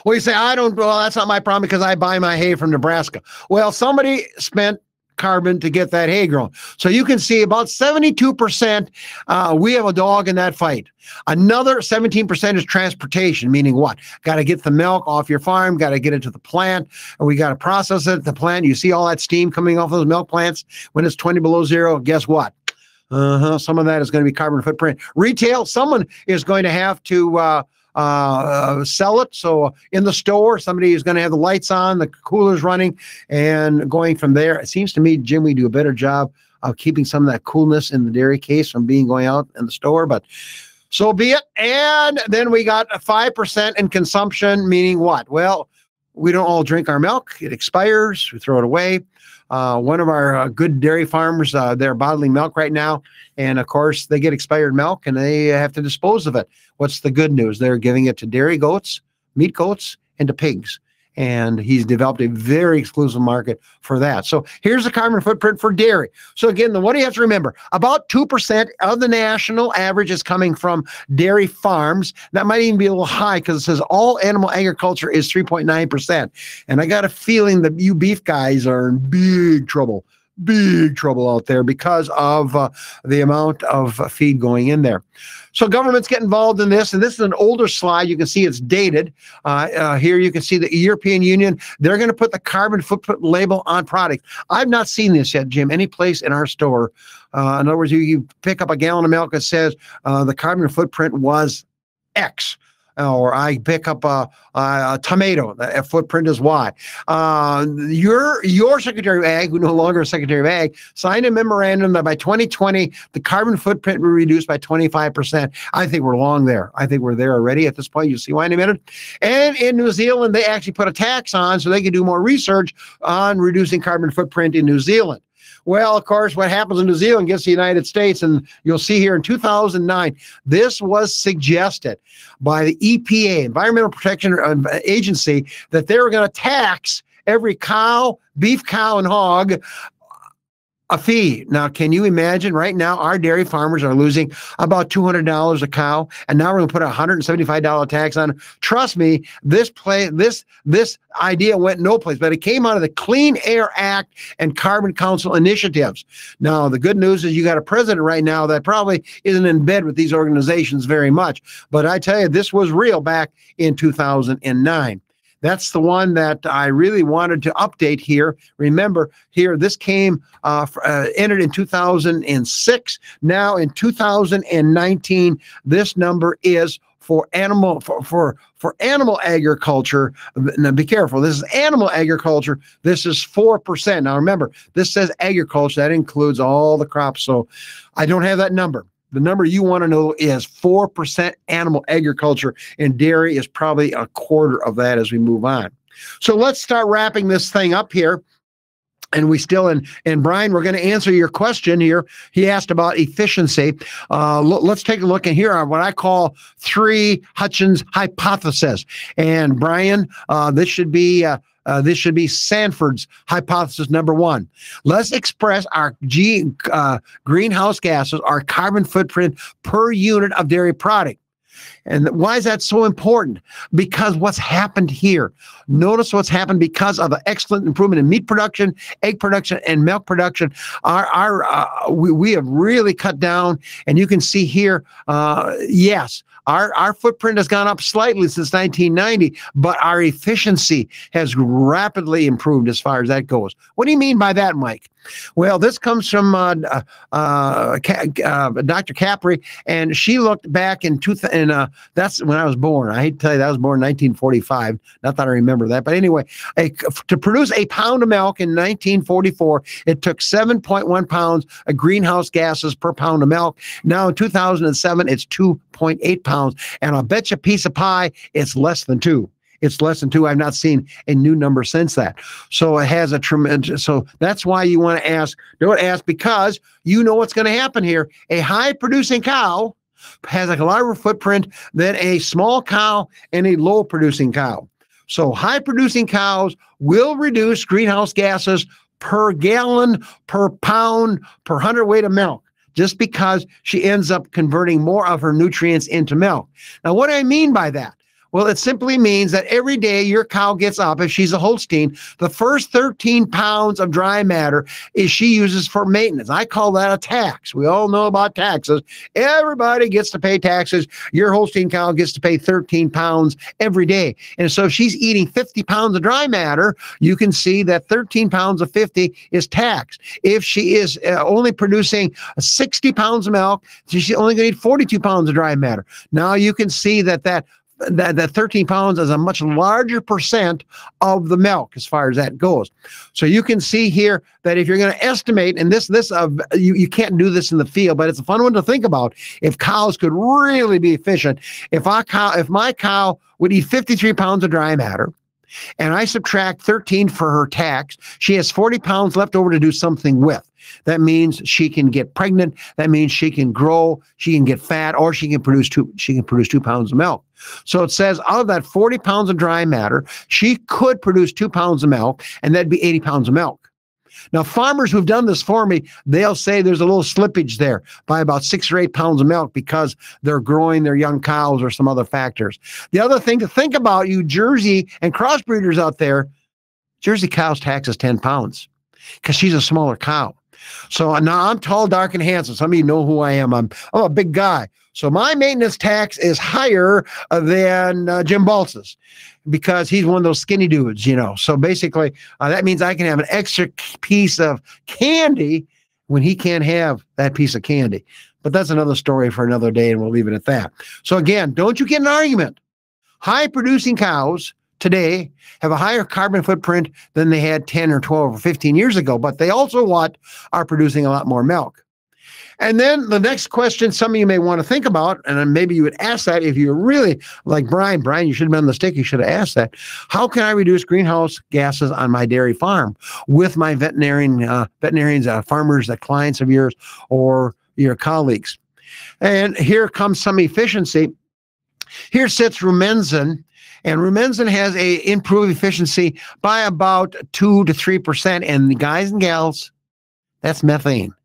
Well, you say, well, that's not my problem because I buy my hay from Nebraska. Well, somebody spent carbon to get that hay grown. So you can see about 72%, we have a dog in that fight. Another 17% is transportation, meaning what? Got to get the milk off your farm, got to get it to the plant, and we got to process it at the plant. You see all that steam coming off those milk plants when it's 20 below zero. Guess what? Some of that is going to be carbon footprint. Retail, someone is going to have to sell it. So in the store, somebody is going to have the lights on, the coolers running, and going from there. It seems to me, Jim, we do a better job of keeping some of that coolness in the dairy case from going out in the store, but so be it. And then we got 5% in consumption, meaning what? Well, we don't all drink our milk. It expires. We throw it away. One of our good dairy farmers, they're bottling milk right now. And of course, they get expired milk and they have to dispose of it. What's the good news? They're giving it to dairy goats, meat goats, and to pigs. And he's developed a very exclusive market for that. So here's the carbon footprint for dairy. So again, what do you have to remember? About 2% of the national average is coming from dairy farms. That might even be a little high because it says all animal agriculture is 3.9%. And I got a feeling that you beef guys are in big trouble out there because of the amount of feed going in there. So governments get involved in this, and this is an older slide. You can see it's dated. Here you can see the European Union. They're going to put the carbon footprint label on products. I've not seen this yet, Jim, any place in our store. In other words, you pick up a gallon of milk that says the carbon footprint was X. Or I pick up a tomato, a footprint is Y. Your Secretary of Ag, who no longer is Secretary of Ag, signed a memorandum that by 2020, the carbon footprint will be reduced by 25%. I think we're long there. I think we're there already at this point. You'll see why in a minute. And in New Zealand, they actually put a tax on so they can do more research on reducing carbon footprint in New Zealand. Well, of course, what happens in New Zealand gets the United States, and you'll see here in 2009, this was suggested by the EPA, Environmental Protection Agency, that they were going to tax every cow, beef cow, and hog a fee. Now, can you imagine right now our dairy farmers are losing about $200 a cow, and now we're going to put a $175 tax on it. Trust me, this idea went no place, but it came out of the Clean Air Act and Carbon Council initiatives. Now, the good news is you got a president right now that probably isn't in bed with these organizations very much, but I tell you, this was real back in 2009. That's the one that I really wanted to update here. Remember here, this came entered in 2006. Now in 2019, this number is for animal agriculture. Now be careful. This is animal agriculture. This is 4%. Now remember, this says agriculture. That includes all the crops. So I don't have that number. The number you want to know is 4% animal agriculture, and dairy is probably a quarter of that as we move on. So let's start wrapping this thing up here. And we still, and Brian, we're going to answer your question here. He asked about efficiency. Let's take a look, and here are what I call 3 Hutjens hypotheses. And Brian, this should be Sanford's hypothesis number 1. Let's express our greenhouse gases, our carbon footprint per unit of dairy product. And why is that so important? Because what's happened here, notice what's happened because of the excellent improvement in meat production, egg production, and milk production. We have really cut down, and you can see here, yes, our footprint has gone up slightly since 1990, but our efficiency has rapidly improved as far as that goes. What do you mean by that, Mike? Well, this comes from Dr. Capri, and she looked back in that's when I was born. I hate to tell you, that I was born in 1945. Not that I remember that, but anyway, to produce a pound of milk in 1944, it took 7.1 pounds of greenhouse gases per pound of milk. Now in 2007, it's 2.8 pounds, and I'll bet you a piece of pie, it's less than 2. It's less than 2. I've not seen a new number since that. So it has a tremendous, so that's why you want to ask, don't ask, because you know what's going to happen here. A high producing cow has a larger footprint than a small cow and a low producing cow. So high producing cows will reduce greenhouse gases per gallon, per pound, per hundredweight of milk, just because she ends up converting more of her nutrients into milk. Now, what do I mean by that? Well, it simply means that every day your cow gets up, if she's a Holstein, the first 13 pounds of dry matter she uses for maintenance. I call that a tax. We all know about taxes. Everybody gets to pay taxes. Your Holstein cow gets to pay 13 pounds every day. And so if she's eating 50 pounds of dry matter, you can see that 13 pounds of 50 is taxed. If she is only producing 60 pounds of milk, she's only going to eat 42 pounds of dry matter. Now you can see that 13 pounds is a much larger percent of the milk as far as that goes. So you can see here that if you're going to estimate, and you can't do this in the field, but it's a fun one to think about. If cows could really be efficient, if my cow would eat 53 pounds of dry matter, and I subtract 13 for her tax, she has 40 pounds left over to do something with. That means she can get pregnant. That means she can grow, she can get fat, or she can produce 2 pounds of milk. So it says out of that 40 pounds of dry matter, she could produce 2 pounds of milk, and that'd be 80 pounds of milk. Now, farmers who've done this for me, they'll say there's a little slippage there by about 6 or 8 pounds of milk because they're growing their young cows or some other factors. The other thing to think about, you Jersey and crossbreeders out there, Jersey cow's tax is 10 pounds because she's a smaller cow. So now I'm tall, dark, and handsome. Some of you know who I am. I'm a big guy. So my maintenance tax is higher than Jim Baltz's because he's one of those skinny dudes, you know. So basically, that means I can have an extra piece of candy when he can't have that piece of candy. But that's another story for another day, and we'll leave it at that. So again, don't you get an argument. High-producing cows today have a higher carbon footprint than they had 10 or 12 or 15 years ago, but they also are producing a lot more milk. And then the next question some of you may want to think about, and maybe you would ask that if you're really like Brian, you should have been on the stick, you should have asked that. How can I reduce greenhouse gases on my dairy farm with my veterinarians, farmers, clients of yours, or your colleagues? And here comes some efficiency. Here sits Rumensin. And Rumensin has a improved efficiency by about 2 to 3%. And the guys and gals, that's methane.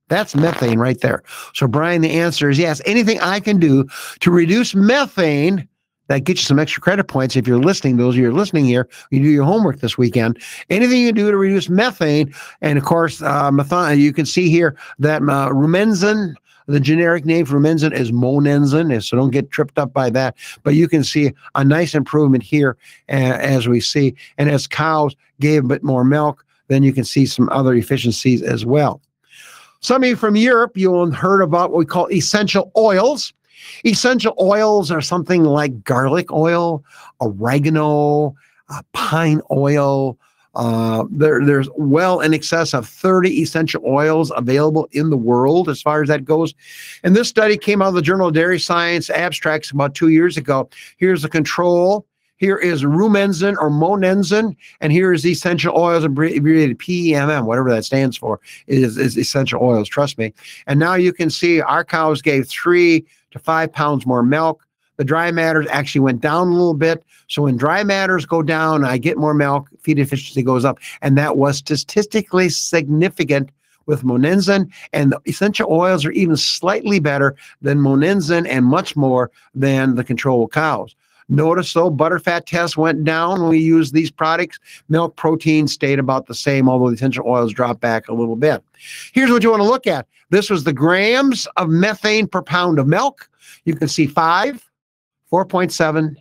That's methane right there. So, Brian, the answer is yes. Anything I can do to reduce methane, that gets you some extra credit points if you're listening. Those of you who are listening here, you do your homework this weekend. Anything you can do to reduce methane, and of course, you can see here that Rumensin, the generic name for Rumensin is monensin, so don't get tripped up by that. But you can see a nice improvement here as we see. And as cows gave a bit more milk, then you can see some other efficiencies as well. Some of you from Europe, you'll have heard about what we call essential oils. Essential oils are something like garlic oil, oregano, pine oil. There's well in excess of 30 essential oils available in the world as far as that goes. And this study came out of the Journal of Dairy Science abstracts about 2 years ago. Here's the control. Here is Rumensin or monensin, and here is essential oils, abbreviated PEMM, whatever that stands for, is essential oils, trust me. And now you can see our cows gave 3 to 5 pounds more milk. The dry matters actually went down a little bit. So when dry matters go down, I get more milk, feed efficiency goes up. And that was statistically significant with monensin, and the essential oils are even slightly better than monensin and much more than the control cows. Notice, though, butterfat tests went down when we used these products. Milk protein stayed about the same, although the essential oils dropped back a little bit. Here's what you want to look at. This was the grams of methane per pound of milk. You can see 5, 4.7,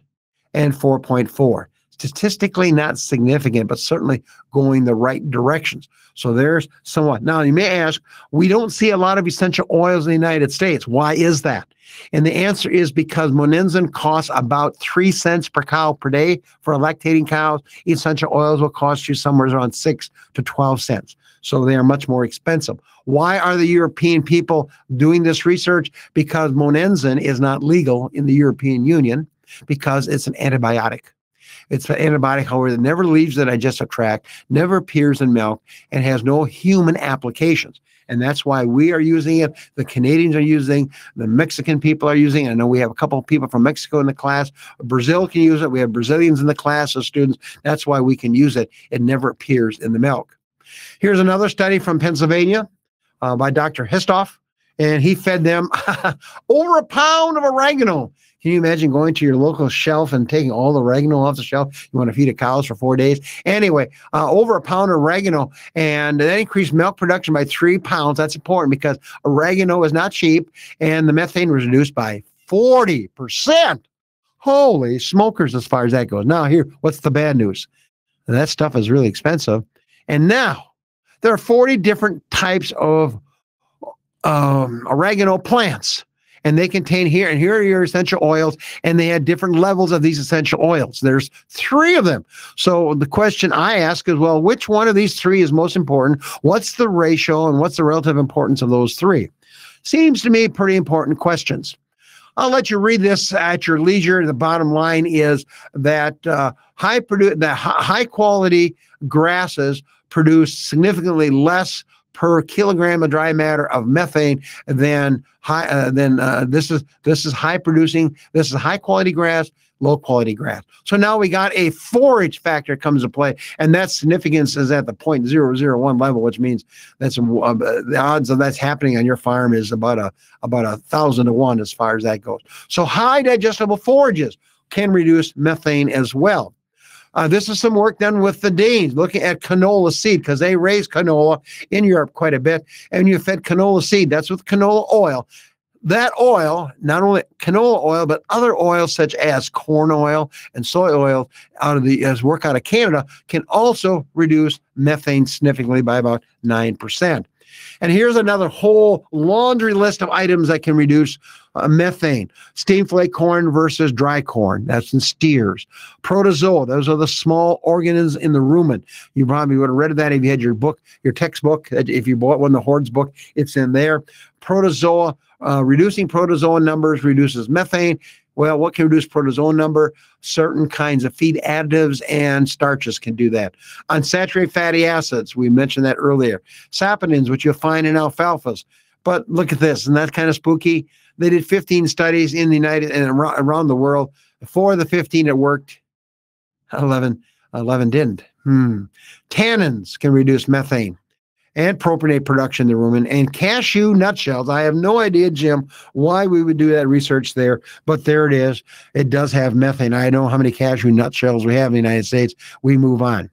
and 4.4. Statistically not significant, but certainly going the right directions. So there's somewhat. Now, you may ask, we don't see a lot of essential oils in the United States. Why is that? And the answer is because monensin costs about 3 cents per cow per day for lactating cows. Essential oils will cost you somewhere around 6 to 12 cents. So they are much more expensive. Why are the European people doing this research? Because monensin is not legal in the European Union because it's an antibiotic. It's an antibiotic, however, that never leaves the digestive tract, never appears in milk, and has no human applications. And that's why we are using it. The Canadians are using, the Mexican people are using. I know we have a couple of people from Mexico in the class. Brazil can use it. We have Brazilians in the class as students. That's why we can use it. It never appears in the milk. Here's another study from Pennsylvania by Dr. Histoff. And he fed them over a pound of oregano. Can you imagine going to your local shelf and taking all the oregano off the shelf? You want to feed the cows for 4 days? Anyway, over a pound of oregano, and that increased milk production by 3 pounds. That's important because oregano is not cheap, and the methane was reduced by 40%. Holy smokers, as far as that goes. Now, here, what's the bad news? That stuff is really expensive. And now, there are 40 different types of oregano plants. And they contain here are your essential oils, and they had different levels of these essential oils. There's 3 of them. So the question I ask is, well, which one of these 3 is most important? What's the ratio, and what's the relative importance of those 3? Seems to me pretty important questions. I'll let you read this at your leisure. The bottom line is that high quality grasses produce significantly less per kilogram of dry matter of methane than this is high quality grass, low quality grass. So now we got a forage factor comes into play, and that significance is at the 0.001 level, which means that's the odds of that's happening on your farm is about 1,000 to 1 as far as that goes. So high digestible forages can reduce methane as well. This is some work done with the Danes, looking at canola seed, because they raise canola in Europe quite a bit, and you fed canola seed. That's with canola oil. That oil, not only canola oil, but other oils such as corn oil and soy oil as work out of Canada, can also reduce methane significantly by about 9%. And here's another whole laundry list of items that can reduce methane. Steam flake corn versus dry corn. That's in steers. Protozoa. Those are the small organisms in the rumen. You probably would have read that if you had your book, your textbook. If you bought one, the Hordes book, it's in there. Protozoa. Reducing protozoa numbers reduces methane. Well, what can reduce protozoa number? Certain kinds of feed additives and starches can do that. Unsaturated fatty acids, we mentioned that earlier. Saponins, which you'll find in alfalfas. But look at this, and that's kind of spooky. They did 15 studies in the United and around the world. 4 of the 15 it worked, 11 didn't. Tannins can reduce methane and propionate production in the rumen, and cashew nutshells. I have no idea, Jim, why we would do that research there, but there it is. It does have methane. I know how many cashew nutshells we have in the United States. We move on.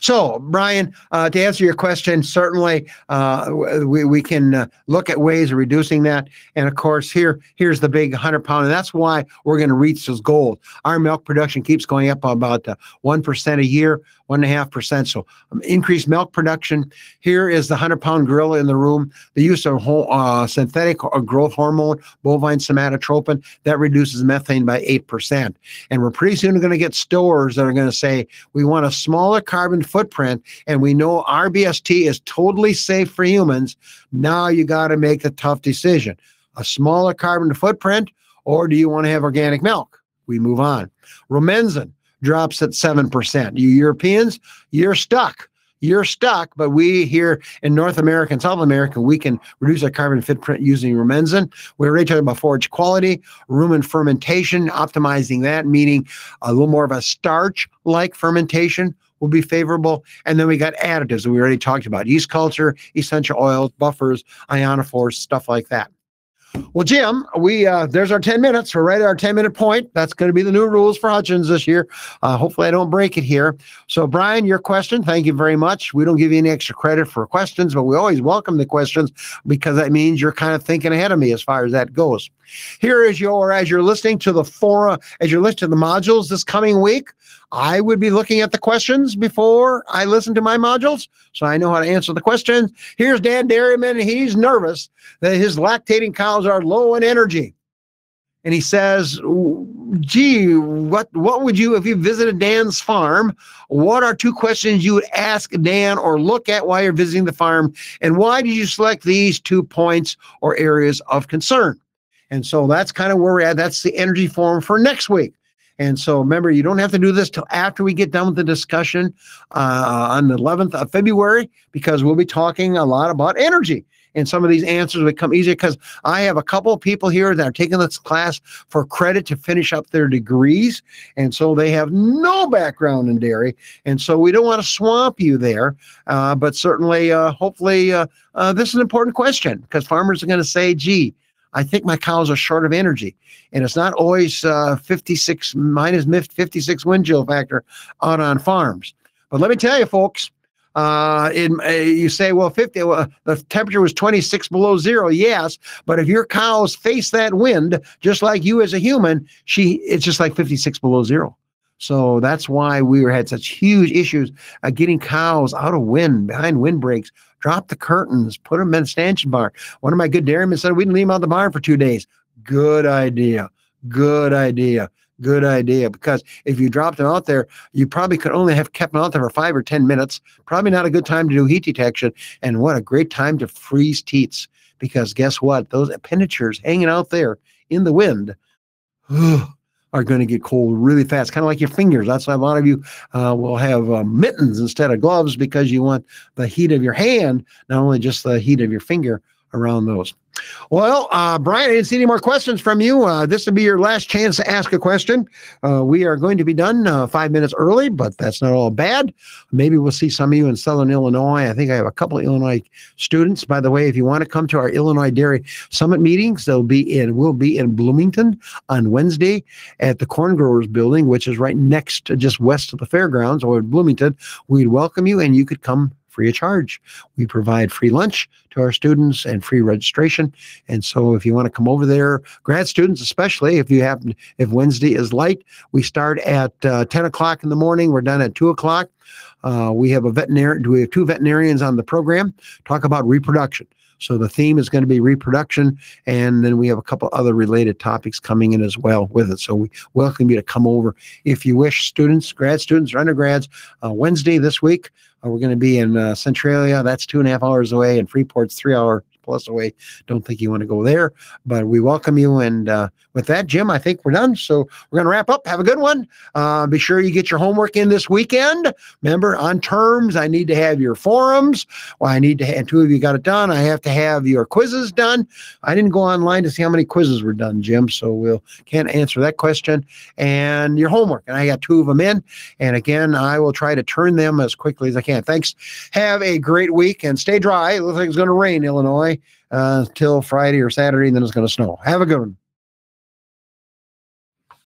So, Brian, to answer your question, certainly we can look at ways of reducing that. And of course, here's the big 100-pound, and that's why we're going to reach those goals. Our milk production keeps going up about 1% a year, 1.5%. So increased milk production. Here is the 100-pound gorilla in the room. The use of synthetic growth hormone, bovine somatotropin, that reduces methane by 8%. And we're pretty soon going to get stores that are going to say, we want a smaller carbon footprint, and we know RBST is totally safe for humans. Now you got to make a tough decision. A smaller carbon footprint, or do you want to have organic milk? We move on. Rumensin drops at 7%. You Europeans, you're stuck. You're stuck, but we here in North America and South America, we can reduce our carbon footprint using Rumensin. We're already talking about forage quality, rumen fermentation, optimizing that, meaning a little more of a starch-like fermentation will be favorable. And then we got additives that we already talked about: yeast culture, essential oils, buffers, ionophores, stuff like that. Well, Jim, there's our 10 minutes. We're right at our 10-minute point. That's going to be the new rules for Hutjens this year. Hopefully I don't break it here. So, Brian, your question, thank you very much. We don't give you any extra credit for questions, but we always welcome the questions because that means you're kind of thinking ahead of me as far as that goes. Here is as you're listening to the fora, as you're listening to the modules this coming week, I would be looking at the questions before I listen to my modules, so I know how to answer the questions. Here's Dan Dairyman, and he's nervous that his lactating cows are low in energy. And he says, gee, what would you, if you visited Dan's farm, what are 2 questions you would ask Dan or look at while you're visiting the farm? And why did you select these 2 points or areas of concern? And so that's kind of where we're at. That's the energy forum for next week. And so remember, you don't have to do this till after we get done with the discussion on the 11th of February, because we'll be talking a lot about energy. and some of these answers would come easier because I have a couple of people here that are taking this class for credit to finish up their degrees. And so they have no background in dairy. And so we don't want to swamp you there. But certainly, hopefully, this is an important question because farmers are going to say, gee, I think my cows are short of energy. And it's not always 56 wind chill factor out on farms. But let me tell you, folks, you say, well, the temperature was 26 below zero. Yes, but if your cows face that wind, just like you as a human, it's just like 56 below zero. So that's why we had such huge issues getting cows out of wind, behind windbreaks. Drop the curtains, put them in a stanchion barn. One of my good dairymen said we didn't leave them out of the barn for 2 days. Good idea. Good idea. Good idea. Because if you dropped them out there, you probably could only have kept them out there for 5 or 10 minutes. Probably not a good time to do heat detection. And what a great time to freeze teats. Because guess what? Those appendagers hanging out there in the wind are going to get cold really fast, kind of like your fingers. That's why a lot of you will have mittens instead of gloves because you want the heat of your hand, not only just the heat of your finger around those. Well, Brian, I didn't see any more questions from you. This will be your last chance to ask a question. We are going to be done 5 minutes early, but that's not all bad. Maybe we'll see some of you in Southern Illinois. I think I have a couple of Illinois students. By the way, if you want to come to our Illinois Dairy Summit meetings, we'll be in Bloomington on Wednesday at the Corn Growers Building, which is right next to just west of the fairgrounds or Bloomington. We'd welcome you, and you could come free of charge. We provide free lunch to our students and free registration. And so if you want to come over there, grad students especially, if Wednesday is light, we start at 10 o'clock in the morning. We're done at 2 o'clock. We have two veterinarians on the program, talk about reproduction. So the theme is going to be reproduction, and then we have a couple other related topics coming in as well with it. So we welcome you to come over if you wish, students, grad students, or undergrads. Wednesday this week, we're going to be in Centralia. That's 2.5 hours away, and Freeport's 3 hours plus away. Don't think you want to go there, but we welcome you. And with that, Jim, I think we're done. So we're going to wrap up. Have a good one. Be sure you get your homework in this weekend. Remember, on terms, I need to have your forums. Well, I need to have 2 of you got it done. I have to have your quizzes done. I didn't go online to see how many quizzes were done, Jim, so we'll can't answer that question. And your homework, and I got 2 of them in. And again, I will try to turn them as quickly as I can. Thanks. Have a great week and stay dry. It looks like it's going to rain, Illinois, till Friday or Saturday, and then it's going to snow. Have a good one.